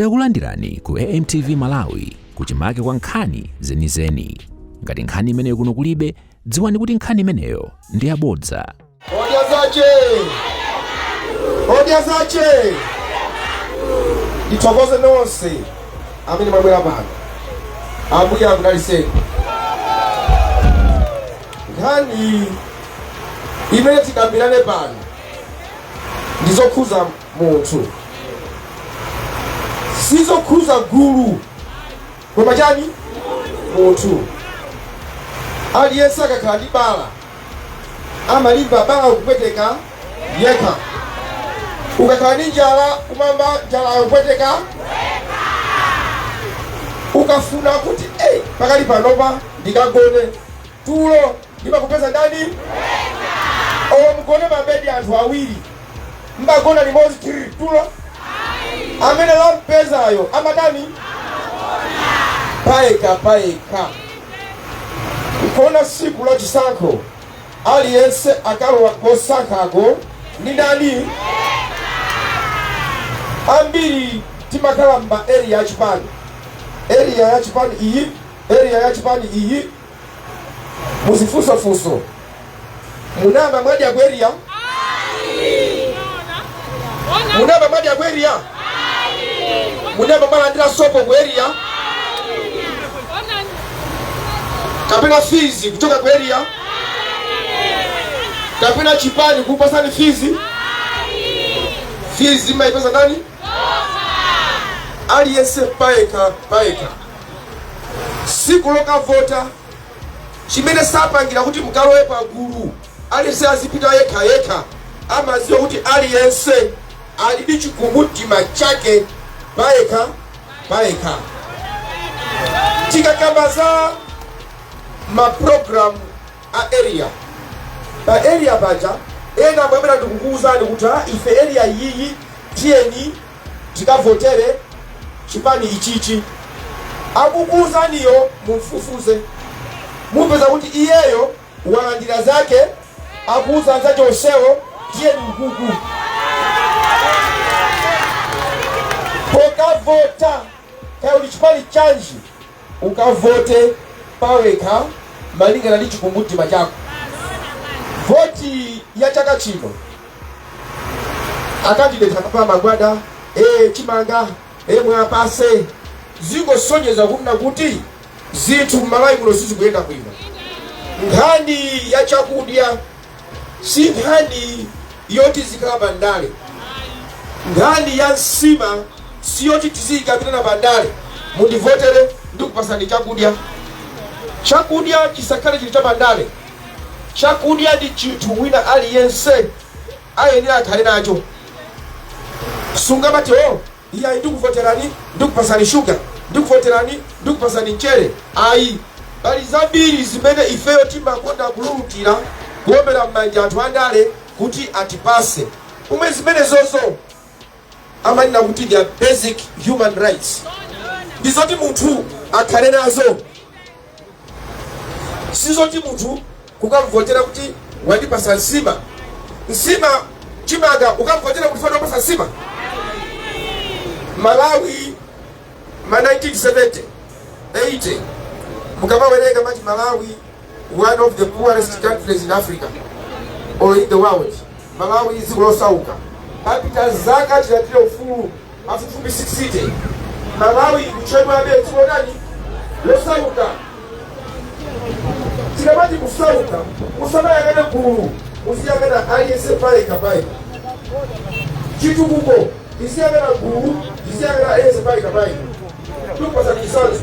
Takulandirani ku AMTV Malawi kuchimake kwa nkhani zenizeni. Ngati nkhani imeneyo kuno kulibe, dziwani kuti nkhani imeneyo ndi yabodza. Hoja zache ndithokoze nonse amene mwabwera pano. Ambuye akudaliseni. Nkhani imene tikambirane pano ndizokhuza munthu, sizokhuza gulu, koma chani munthu. Aliyense akakhala ndi bala amalimba bala kupweteka yekha. Ukakhala ndi njala kumamba njala kupweteka. Ukafuna kuti pakali panopa ndikagone tulo ndimakupeza ndani? Owa mugone mabedi anthu awiri mbagona limodzi tulo. Amene lampezayo amadani paeka. Ukona siku la chisankho aliyense akalowa kosankhako ndi ndani? Ambiri timakhala mba area ya Chipani. Area ya Chipani iyi muzifunso munamba mwadi akweria? Munamba mwadi akweria? Munamba malandira sopo kweria? Kapena fizi kutoka kweria? Kapena Chipani kupasani fizi? Fizi maipesa nani? Aliyense paeka. Siku loka vota chimene sapangira kuti mukalowe pa gulu, aliyense azipita yekha amaziwa kuti aliyense ali ndi chikumbumtima chake paeka. Tikakamba za maprogramu a area, pa area baja ena mwabera ndikukuuzani kuti ife area iyi tiyeni tikavotere Chipani ichichi. Akukuuzaniyo mumfufuze mupeza kuti iyeyo walandira zake, akuuza nzache onsewo tiyeni mkuku. Pokavota kaya uli Chipani chanji ukavote paweka malingana ndi chikumbumtima chako. Voti ya chaka chino akandidate akapama magwada chimanga mwapase zingosonyeza kuti zinthu Malawi muno sizikuyenda bwino. Nkhani ya chakudya si nkhani yoti zikhala bandale. Nkhani ya nsima si yoti tizikapita na bandale mundivotere ndikupasani chakudya. Chakudya chisakhale chili cha bandale. Chakudya ndi chinthu wina aliyense ayenera akhale nacho. Sungamati iya ndikuvoterani ndikupasani shuga, ndikuvoterani ndikupasani mchere. Ayi, bali zambiri zimene ifeyo timakonda kululutira kuombera m'manja anthu andale kuti atipase. Umwe zimene zonso amanena kuti ndi basic human rights, ndizoti munthu akhale nazo. Sizoti munthu kukamvotera kuti wandipasa nsima chimanga ukamvotera kuti fana upasa nsima. Malawi ma 1970 80 mukamawerenga mati Malawi one of the poorest countries in Africa or in the world. Malawi is losauka apita zaka chilatira ufulu afufupi 60. Malawi kuchedwa abe tsuonani losauka. Tikamati kusauka musamayangana gulu, musiyangana aliyense paeka. Chitukuko isiyangana gulu, isiyangana aliyense paeka. Tukupasa kisanzu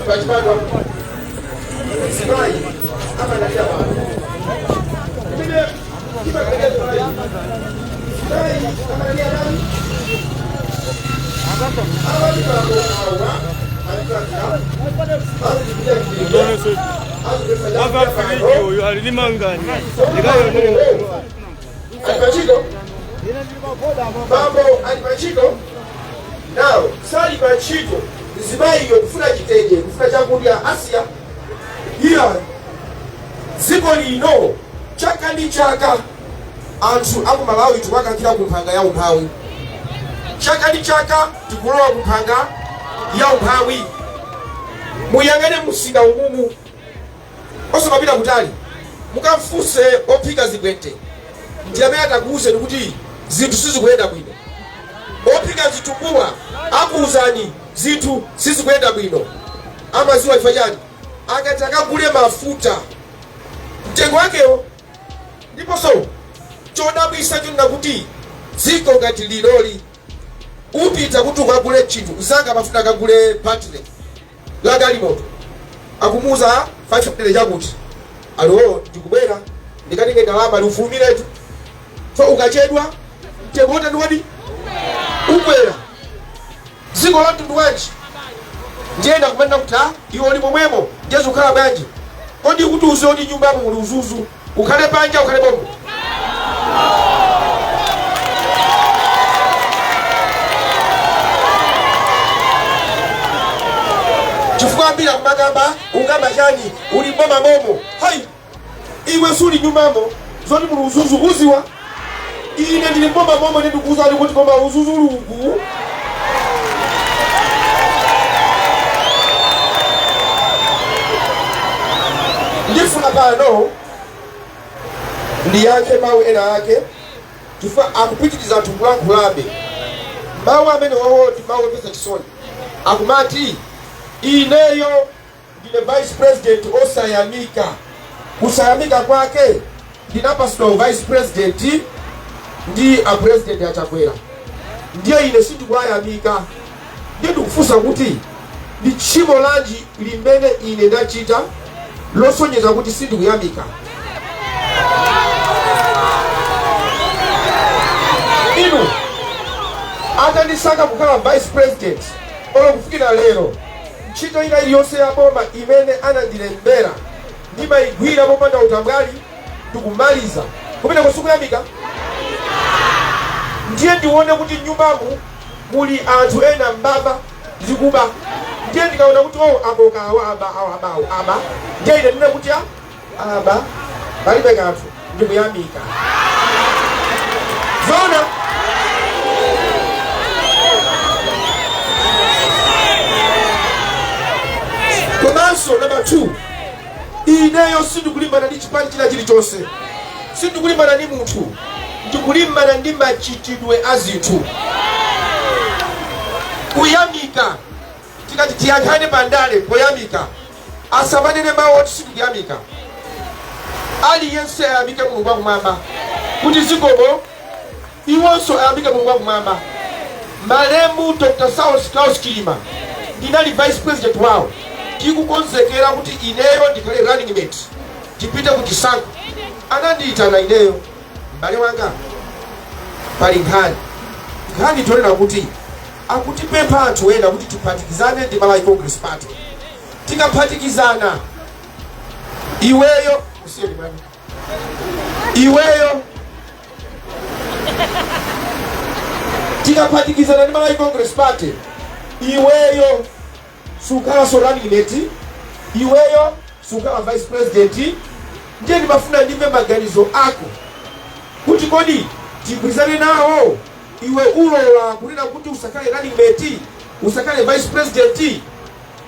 bachibadwa sibai ama nalia watu mime kima kwenye sibai ama nalia nani ama nipako awa alipachiko now sali pachiko zibai yo kufuna chiteje kufuna chakudya Asia hiya ziko lino chaka ndi chaka anthu aku Malawi tikuwakankhira ku mphanga ya umphawi. Chaka ndi chaka tikulowa ku mphanga ya umphawi. Muyang'ane msika umumu osakapita kutali mukamfunse ophika zibwente ndi amene atakuwuzeni kuti zinthu sizikuyenda bwino. Ophika zitumbuwa akuwuzani zinthu sizikuyenda bwino. Amaziwa ifa chani akati akagule mafuta mtengo wakewo. Ndiponso chodabwisa chonena kuti dziko ngati liloli upita kuti ukagule chinthu uzanga mafuta akagule battery la galimoto akumuza 500 chakuti alo ndikubwera ndikatenge ndalama liufumiretu so ukachedwa mtengo wote ndiwadi ubwera. Dziko la mtundu wanji ndiyenda kumenda kuti iwo ndi momwemo Yesu khala bwanji kodi kuti uzioni nyumba yako muli uzuzu ukhale panja ukhale bombo. Chifukwa ambira kumakamba ungamba chani uli mboma momo hai iwe suli nyumbamo zoti muli uzuzu uziwa ine ndili mboma momo ndikuuza ali kuti koma uzuzu lugu. Ndifuna pano ndiyankhe mawu ena ake chifukwa akupitiriza anthu kulankhulabe. Mawu amene wawo ndi mawu opeza chisoni. Akumati ineyo ndine vice president osayamika. Kusayamika kwake ndinapasula vice president ndi a president achakwera. Ndiye ine sindikuwayamika. Ndiye ndikufunsa kuti ndi tchimo lanji limene ine ndachita losonyeza kuti sindikuyamika. Inu atandisaka kukhala vice president olo kufikira lero ntchito ina iliyonse ya boma imene anandilembera ndimayigwira popanda utambwali ndikumaliza kumene sikuyamika. Ndiye ndione kuti nyumbamu muli anthu ena mbaba zikuba. Ndiye ndikaona kuti aboka aba ndiye ine ndine kuti aba palibe kanthu ndikuyamika. Zona komanso number 2 ineyo sindikulimbana ndi chipani china chilichonse. Sindikulimbana ndi munthu ndikulimbana ndi machitidwe a zinthu. Kuyamika tikati tiyankhane pandale poyamika asamanene mawu oti sindikuyamika. Aliyense ayamike Mulungu wakumwamba kuti zikomo iwonso ayamike Mulungu wakumwamba. Malemu Dr. Saulos Klaus Chilima ndinali vice president wawo tikukonzekera kuti ineyo ndikhale running mate tipite ku chisankho. Anandiyitana ineyo m'bale wanga pali nkhani tonena kuti akutipempha anthu ena kuti tiphatikizane ndi Malawi Congress Party. Tikaphatikizana iweyo tikaphatikizana ndi Malawi Congress Party iweyo sukhala so running mate, iweyo sukhala vice president. Ndiye ndimafuna ndimve maganizo ako kuti kodi tigwirizane nawo iwe ulola kunena kuti usakhale running mate usakhale vice president.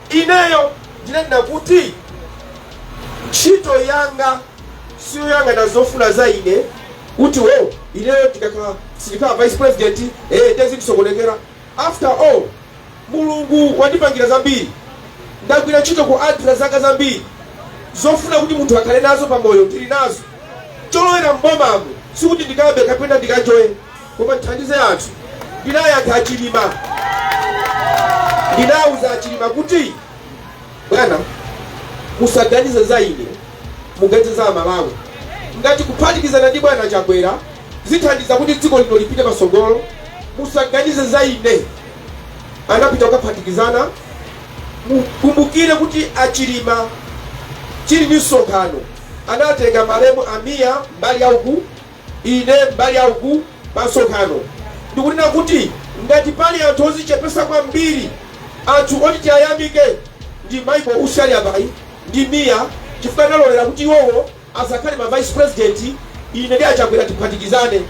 Ineyo ndinena kuti ntchito yanga siyo yanga nazofuna za ine kuti ineyo ndikakhala vice president ndezikusokonekera. After all Mulungu wandipangira zambiri. Ndagwira ntchito ku adra zaka zambiri zofuna kuti munthu akhale nazo pamoyo ndili nazo. Cholowera mbomamu sikuti ndikabe kapena ndikajoye koma nthandize anthu. Ndinayankha Achilima, ndinawuza Achilima kuti bwana musaganize za ine muganize za Malawi. Ngati kuphatikizana ndi bwana Chakwera zithandiza kuti dziko lino lipite pasogolo musaganize za ine. Anapita kukaphatikizana. Kumbukire kuti Achilima chili ndi msonkhano anatenga malemu amiya mbali yauku ine mbali yauku pa msonkhano. Ndikunena kuti ngati pali anthu ozichepesa kwambiri anthu oti tiyayamike ndi Michael Usali abayi ndi Miya chifukwa analolera kuti iwowo asakhale ma vice president ine ndi achakwera tiphatikizane.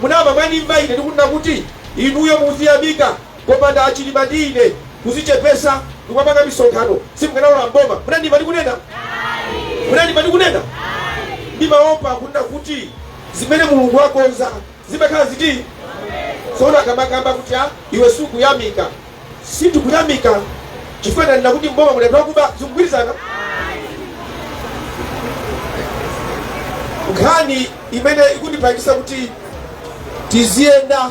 Munama mwanimva ine ndikunena kuti inuyo muziyamika kopanda achilima ndi ine kuzichepesa ndikumapanga misonkhano simukanaola mboma. Munandimva ndikunena? Munandimva ndikunena? Ndimaopa kunena kuti zimene Mulungu wakonza zimakhala ziti soona akamakamba kuti iwe sukuyamika. Sindikuyamika chifukwa ndanena kuti mboma muletwa kuba zikugwirizana. Nkhani imene ikundipangisa kuti tiziyenda.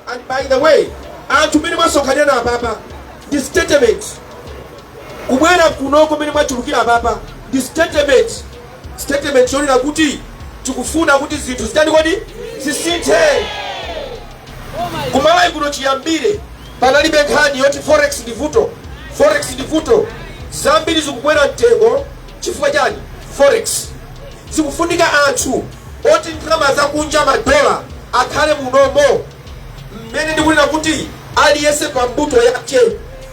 And by the way, anthu mene mwasonkhanira apapa ndi statement kubwera kunoko mene mwachulukira apapa ndi statement yonena kuti tikufuna kuti zinthu zitani kodi zisinthe. Kumalawi kuno chiyambire panalibe nkhani yoti forex ndi vuto zambiri zikubwera mtengo chifukwa chani forex. Zikufunika anthu oti ndalama zakunja madola akhale munomo. Mmene ndikunena kuti aliyense pa mbuto yake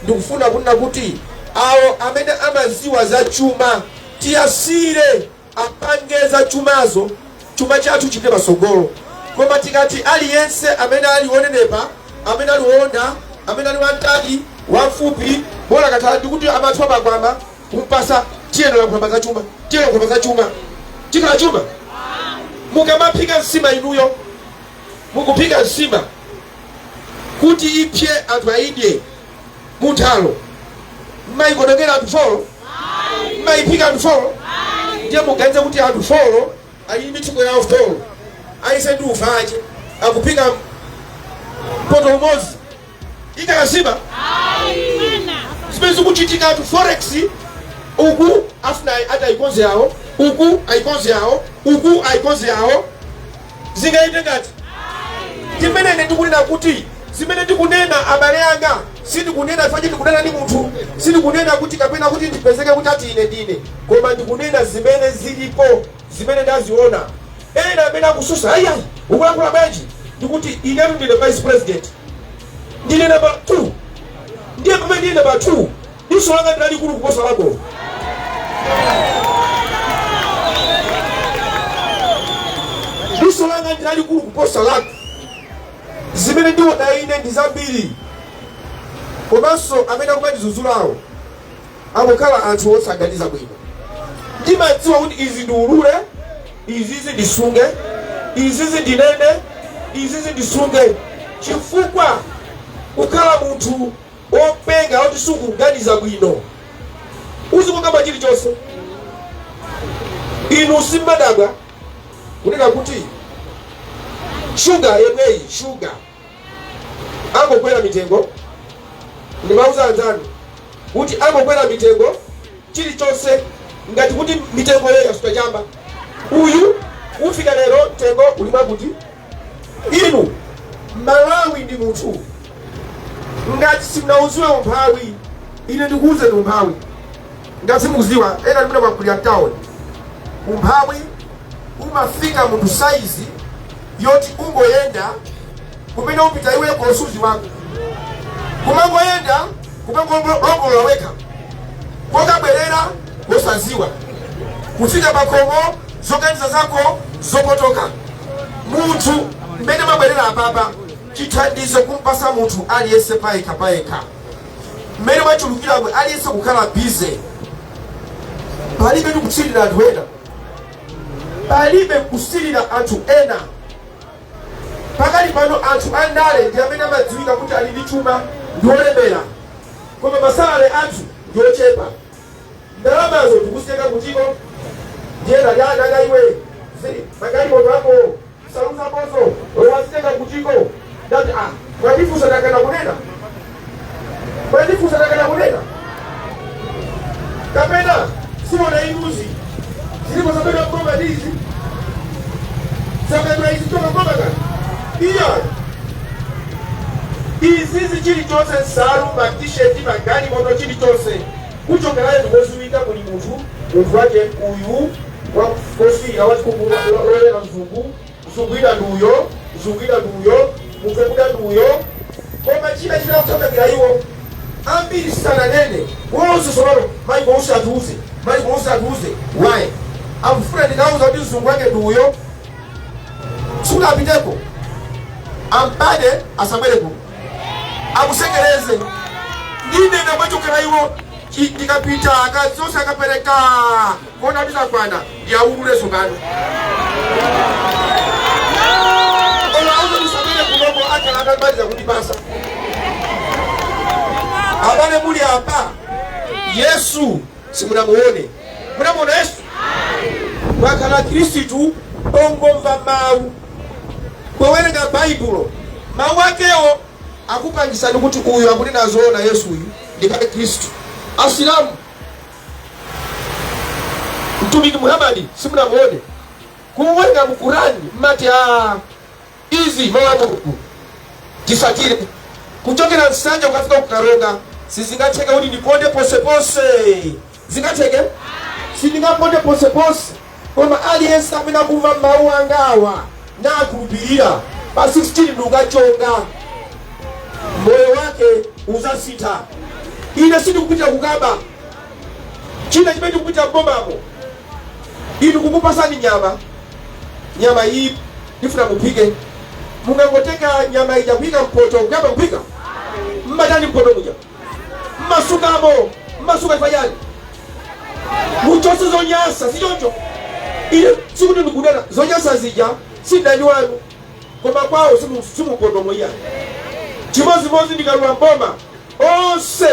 ndikufuna kunena kuti awo amene amaziwa za chuma tiyasire apange za chumazo, chuma chathu chipite pasogolo. Koma tikati aliyense amene aliwonenepa, amene aliwonda, amene ali wantali wamfupi bola katala ndikuti amathu magwama kumpasa tiyeno lankhulamba za chuma, tiyeno lankhulamba za chuma. Chikala chuma mukamaphika nsima inuyo mukuphika nsima kuti ipye anthu aidye munthalo mmayikodokera anthu folo, mmayiphika anthu folo. Ndiye muganize kuti anthu folo ali mitiko yawo folo ayise ndi ufache akuphika poto umozi ikakasima zimene zikuchitika anthu forex uku afuna ati ayikonze yawo, uku ayikonze yawo, uku ayikonze yawo. Zingaite ngati timene ndikunena kuti zimene ndikunena abale anga sindikunena faje ndikunena ndi munthu, sindikunena kuti kapena kuti ndipezeke kuti ati ine ndine, koma ndikunena zimene zilipo, zimene ndaziona. Ena amene akususa ayi ukulankhula bwanji ndikuti inetu ndine vice president, ndine number 2. Ndiye pamene ndine number 2 diso langa ndali kulu kuposa lako. Diso langa ndali kulu kuposa lako. Zimene ndiona ine ndi zambiri. Komanso amene akubandizuzulawo akukhala anthu osaganiza bwino. Ndimadziwa kuti izi ndi ulule, izizi ndisunge, izizi ndinene, izizi ndisunge. Chifukwa kukhala munthu openga oti sukuganiza bwino uzikungamba chilichonse. Inu simbadabwa kunena kuti shuga yemweyi shuga angokwera mitengo. Ndimauza anzanu kuti angokwera mitengo chilichonse ngati kuti mitengo yeyo yasutachamba. Uyu ufika lero mtengo ulimwa kuti inu Malawi ndi munthu ngati simnauziwe umphawi. Ine ndikuuze ni umphawi ngati simukuziwa. Ena ndimene kwakulira town umphawi umafika munthu saizi yoti ungoyenda kumene upita iwe kosuzi wako kumangoyenda kumangolongola weka kokabwerera kosaziwa kufika pakomo zoganiza zako zopotoka. Munthu mmene mabwerera apapa chithandizo kumpasa munthu aliyense payekha. Mmene mwachulukira mwe aliyense kukhala bize. Palibe kusilira anthu ena, palibe kusilira anthu ena. Pakali pano anthu andale ndi amene amadziwika kuti ali ndi chuma ndi olemera, koma masalale anthu ndi ochepa. Ndalamazo tikuzitenga kutiko ndiyena lyanaga iwe magali moto ako saluza bozo wazitenga kutiko ndati mwadifusa takana kunena, mwadifusa takana kunena kapena simona inuzi zilipo sabedwa mgoma ndizi sabedwa izi toka mgoma kani iya izizi chilichonse nsalu matisheti magali moto chilichonse kuchokerayo ndikoziwika kuli munthu wake uyu wakosira watikukulolera mzungu mzunguida nduyo mzunguida nduyo mufekuda nduyo koma china china kutambagira iwo ambiri sana nene wose sololo maiko usatuze why amfuna ndinauza kuti mzungu wake nduyo sula apiteko ampade asabweleko akusekereze ndine namwachokera iwo ndikapita akazonse akapereka kona bizakwana ndiawululeso kano olauzo ndisabwele kunomo akala akabaliza kundipasa abale muli apa Yesu simunamuone munamuona Yesu wakala Kristu ongomva mawu kwewerenga Baibulo mawu akewo akupangisani kuti uyu akunena zoona Yesu uyu ndikale Kristu. Asilamu mtumiki Muhammad simunamuone kuwerenga mu Qur'ani mati izi mawu tisakire kuchokera nsanja ukafika kukaronga sizingateke kuti ndiponde pose pose zingateke sindingaponde pose pose koma aliyense amene akumva mawu angawa nakulupirira pa 16 ndukachonga moyo wake uzasita. Ine sindikupita kukaba china chimene ndikupita mbomamo inu kukupasani nyama iyi ndifuna mupike mungangoteka nyama ija kuika mpoto kukaba kupika mmatani mpoto muja mmasuka ifanyani muchose zonyasa sichoncho ile sikuti ndikunena zonyasa zija sindani wanu koma kwawo simupondo moya chimozimozi ndikalula mboma onse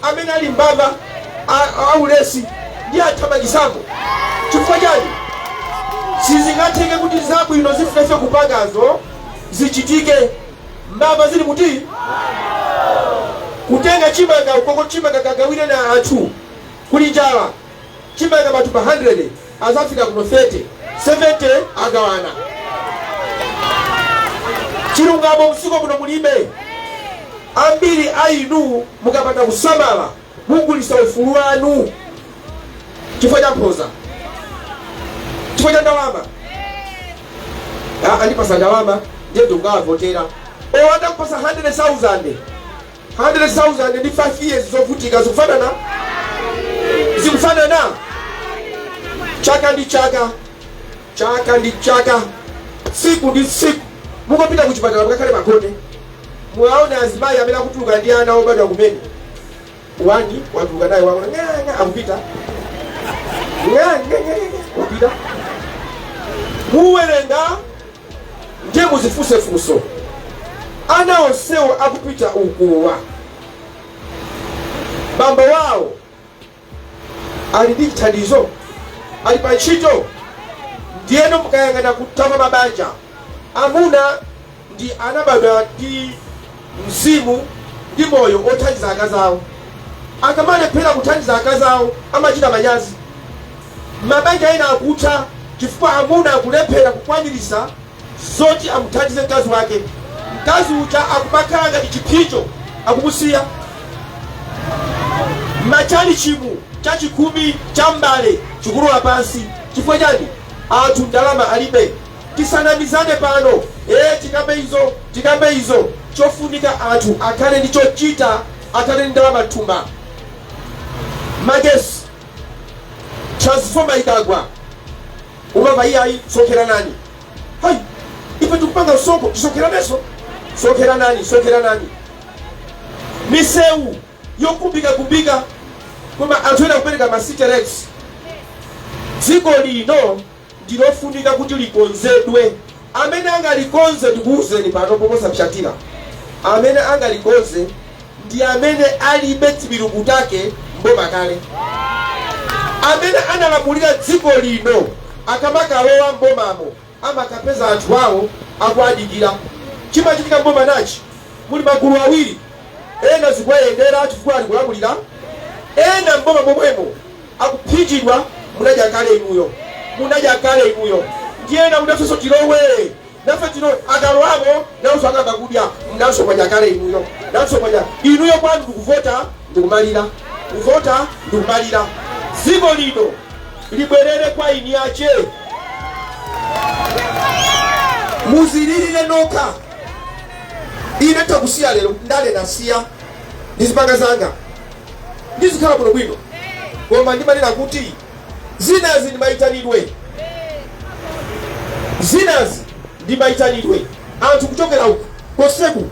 amene ali mbava aulesi ndi athamangizamo chifukwa chani sizingateke kuti zabwino zifefe kupangazo zichitike mbava zili kuti kutenga chimanga ukoko chimanga kagawire na anthu kuli njala chimanga matupa 100 azafika kuno 30 70 agawana chilungamo msiko muno mulibe ambiri ainu mukapata kusamala mugulisa ufulu wanu chifukwa cha mphoza chifukwa cha ndalama andipasa ndalama ndiye ndingavotera owanda kupasa 100,000 ndi 5 years zovutika zikufanana chaka ndi chaka siku ndi siku mukapita kuchipatala mukakhale makonde muwaone azimayi amene akutuluka ndi ana obadwa kumene wani watuluka naye waona nganga akupita nganga muwerenga ndiye muzifunsefunso ana onsewo akupita ukuwa bambo wawo ali ndi chithandizo ali pa ntchito ndiyeno mukayang'ana kutama mabanja amuna ndi anabadwa ndi mzimu ndi moyo othandiza akazawo akamalephera kuthandiza akazawo amachita manyazi mabanja ena akutha chifukwa amuna akulephera kukwanirisa zoti amuthandize mkazi wake mkazi ucha akumakhala ngati chiphicho akumusiya machali chimu chachikumi cha mbale chikulula pansi chifukwa chani anthu ndalama alibe tisanamizane pano tikambe izo chofunika anthu akhale ndi chochita akhale ndi ndalama thumba magesi transformer ikagwa umava iyayi sokera nani hai ife tikupanga soko tisokeraneso sokera nani misewu yokumbika koma anthu ena kupereka masiterex dziko lino ndilofunika kuti likonzedwe amene angalikonze ndikuwuzeni pano poposa mshatira amene angalikonze ndi amene alibe milungu take mboma kale amene analamulira dziko lino akamakalowa mbomamo amakapeza anthu awo akuadikira chimachitika mboma nachi muli magulu awiri ena zikuyendera chifukwa ali kulamulira ena mboma momwemo akuphinjidwa munaja kale inuyo ndiyena munafeso tilowe nafe tino akalwamo nauso akamba kudya mnanso kwanya kale inuyo nanso kwanya inuyo kwanu ndikuvota ndikumalira dziko lino libwerere kwa ini ache muzililire nokha ine takusiya lero ndale nasiya ndizipanga zanga ndizikhala bwino bwino koma ndimanena kuti zinazi ndimayitanidwe zinazi ndimaitanidwe anthu kuchokera uku konseku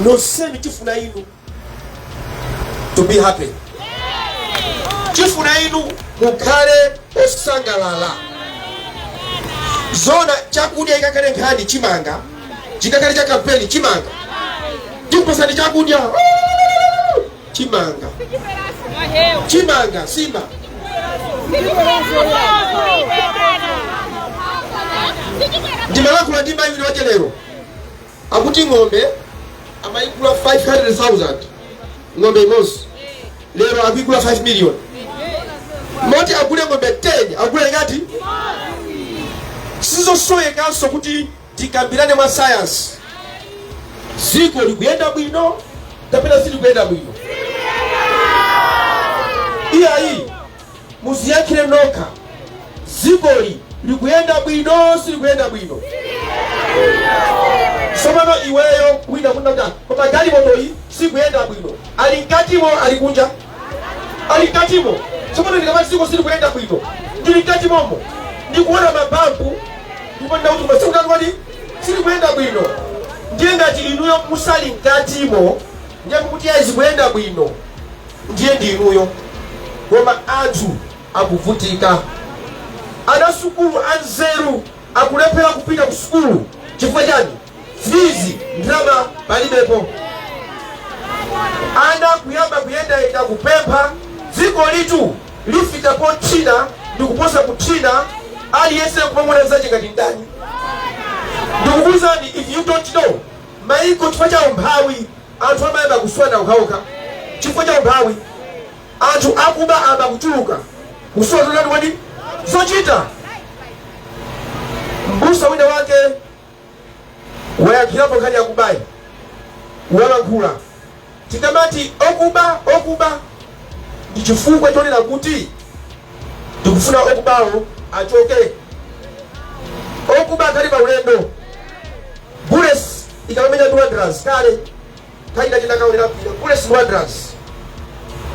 nonsenu chifuna inu to be happy, chifuna inu mukhale osangalala. Zona chakudya ikakale nkhani chimanga, chikakale cha kampeni chimanga, tikupasani chakudya chimanga, chimanga simba. Ndimalakula ndima hivi wache lero akuti ng'ombe amaikula 500,000 ng'ombe imosi lero akikula 5 million. Moti akule ng'ombe 10 akule ngati sizo soye kanso kuti tikambirane mwa science. Ziko likuyenda bwino kapena sili kuyenda bwino. Iya hii muziakire noka zikoli likuyenda bwino sili kuyenda bwino. Somano iweyo wina kunaka kwa gari moto hii si kuyenda bwino. Alinkatimo alikunja alinkatimo somano nikamati ziko sili kuyenda bwino ndilikatimo ndikuona mabambu ndikuona utu masiku kwani sili kuyenda bwino. Ndiye ngati inuyo musali nkatimo ndiye kukutia izi kuyenda bwino ndiye ndi inuyo koma anthu akuvutika. Ana sukulu anzeru akulephera kupita ku sukulu chifukwa chani? Fizi ndalama palibepo. Ana kuyamba kuyenda kupempha dziko litu lifika po China ndikuposa ku China aliyense kupamona zache ngati ndani. Ndikubuzani, if you don't know, maiko chifukwa cha umphawi anthu amayamba kuswana ukhaoka chifukwa cha umphawi. Anthu akuba amba kuchuluka kuswana zonani kwani zochita. Mbusa wina wake wayakhirapo nkhani yakubayi walankhula tikamati okuba ndi chifukwa chonena kuti tikufuna okubawo achoke. Okuba akali pa ulendo bullets ikamenya $200 kale kaida china kaonera pira bullets $200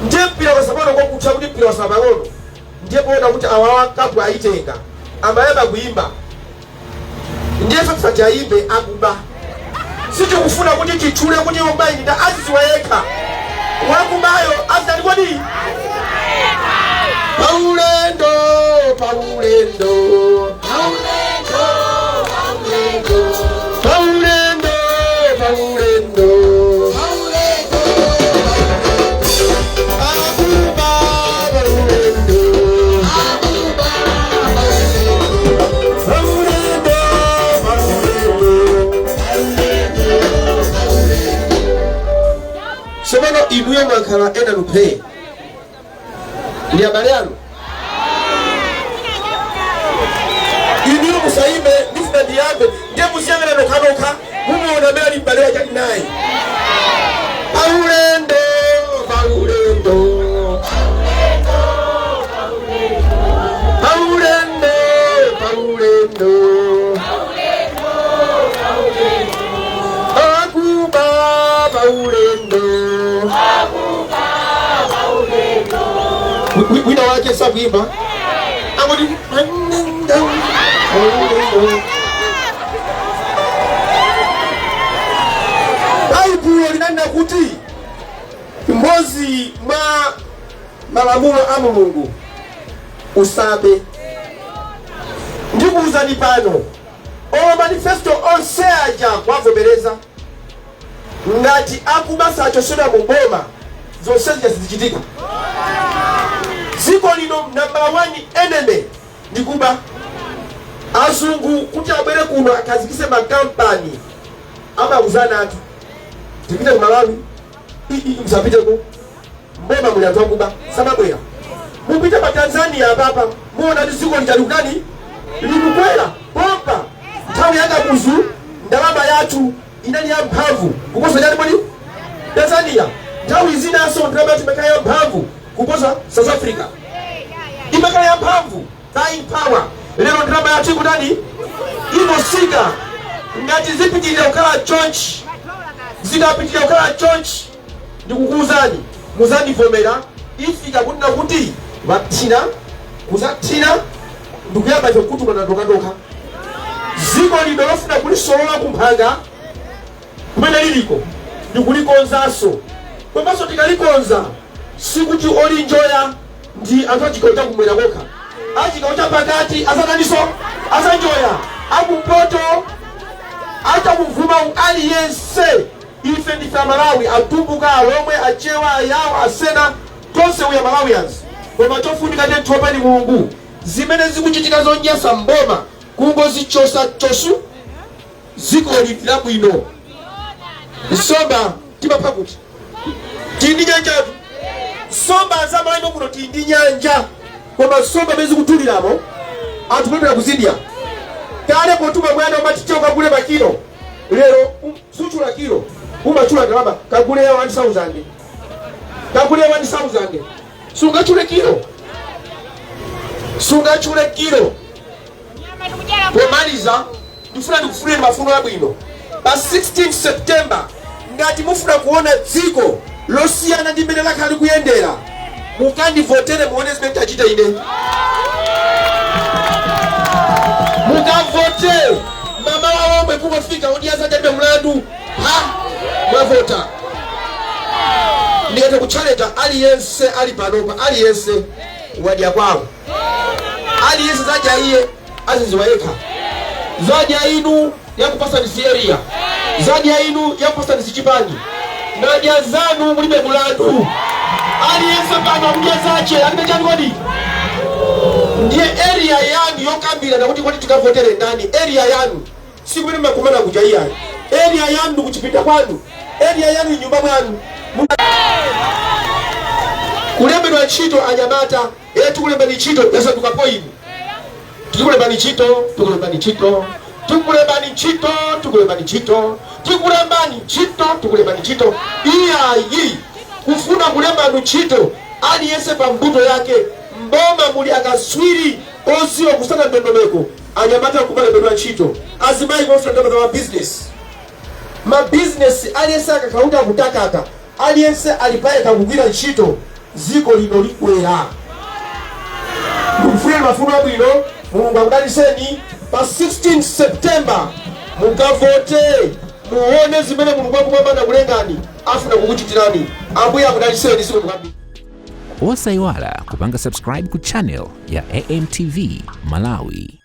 ndiye mpira wasabano kwa kutha kuti mpira wasabano ndiye poona kuti awawa kapu aitenga amayamba kuimba ndiye fati aimbe akuba. Siti kufuna kuti tichule kuti ubayi nda aziziwa yekha wakubayo azalikuwa ni paulendo paulendo paulendo paulendo paulendo paulendo akuba paulendo akuba paulendo paulendo. Semana inuye mwankhala ena lupe ndiya baleano inuye musaime nifuna ndiyambe ndiye musiyangana nokanoka mumuona mela ni mbalewa jali naye paulendo paulendo paulendo paulendo akuba paulendo wina wake sakuimba angoti baibulo linanena kuti imodzi mwa malamulo a Mulungu usabe. Ndikuwuzani pano manifesto onse aja kwavomereza ngati akuba sachosedwa mu boma zonse zichitika. Ziko lino number 1 enemy ndikuba. Azungu kuti abwere kuno akazikise makampani amauzana atu tipite ku Malawi msapite ku mboma muli anthu akuba samabwera mupite pa Tanzania papa muona ziko litalukani likukwera pompa nthawi yakabuzu ndalama yathu inali ya mphamvu kuposa chani mwani Tanzania. Nthawi zinaso ndalama yathu imekhala ya mphamvu kuposa South Africa imekhala ya mphamvu buying power. Lero ndalama yathu ikutani inosika ngati zipitirira kukhala chonchi zikapitirira kukhala chonchi. Ndikukuwuzani muzandivomera ifika kunena kuti vathina kuzathina ndikuyamba chokutuma na ndokandoka ziko lino lofuna kulisolola kumphanga kumene liliko ndikulikonzanso komanso tikalikonza sikuti olinjoya ndi anthu achikawo chakumwera kokha, achikawo chapakati azataniso azanjoya, akumpoto achakumvuma aliyense. Ife ndife Malawi atumbuka alomwe achewa ayawo asena tonse uya Malawians koma chofunika ndi topeni Mulungu zimene zikuchitika zonyasa mboma kungozi chosa chosu ziko lipira bwino. Nsomba timapha kuti tindi nyanja, nsomba za Malawi kuno tindi nyanja koma nsomba mezi kutuliramo anthu kupemera kuzindya kale potuma mwana umatichoka kule bakilo lero suchula kilo umachula ndalama kagule ya 1000 kagule ya 1000 sungachule kilo pomaliza ndifuna ndikufune mafuno abwino pa 16 September ngati mufuna kuona dziko losiyana ndi mmene lakhali kuyendera mukandivotere muone zimene tachita ine. Mukavote mama wawo omwe kumafika odiyaza tembe mlandu mwavota. Ndikati kuchallenge aliyense ali panopa, aliyense wadya kwawo, aliyense zaja iye aziziwayeka, zaja inu yakupasa ni area, zaja inu yakupasa ni sichipani, nadya zanu mulibe mulandu. Aliyense pano mudya zache alibe changodi ndiye area yanu yokambira na kuti tikavotere ndani area yanu siku ile mkumana kuja iya area yanu kuchipita kwanu area yanu nyumba mwanu kulembedwa ntchito anyamata tukulemba ntchito yasa tukapoibu tukulemba ntchito iyi kufuna kulemba ntchito aliyense pa mbuto yake mboma muli akaswiri oziwa kusana ndondomeko anyamata kumala bedwa ntchito azimayi kofuna ndondomeko ma business aliyense akakauta kutakata aliyense alipaye kakugwira ntchito ziko lino likwera. Mufune mafuno abwino Mulungu akudaliseni pa 16 September mukavote muone zimene Mulungu akumwamba kulengani afuna kukuchitirani. Ambuye akudaliseni siku mukabbi. Osaiwala kupanga subscribe ku channel ya AMTV Malawi.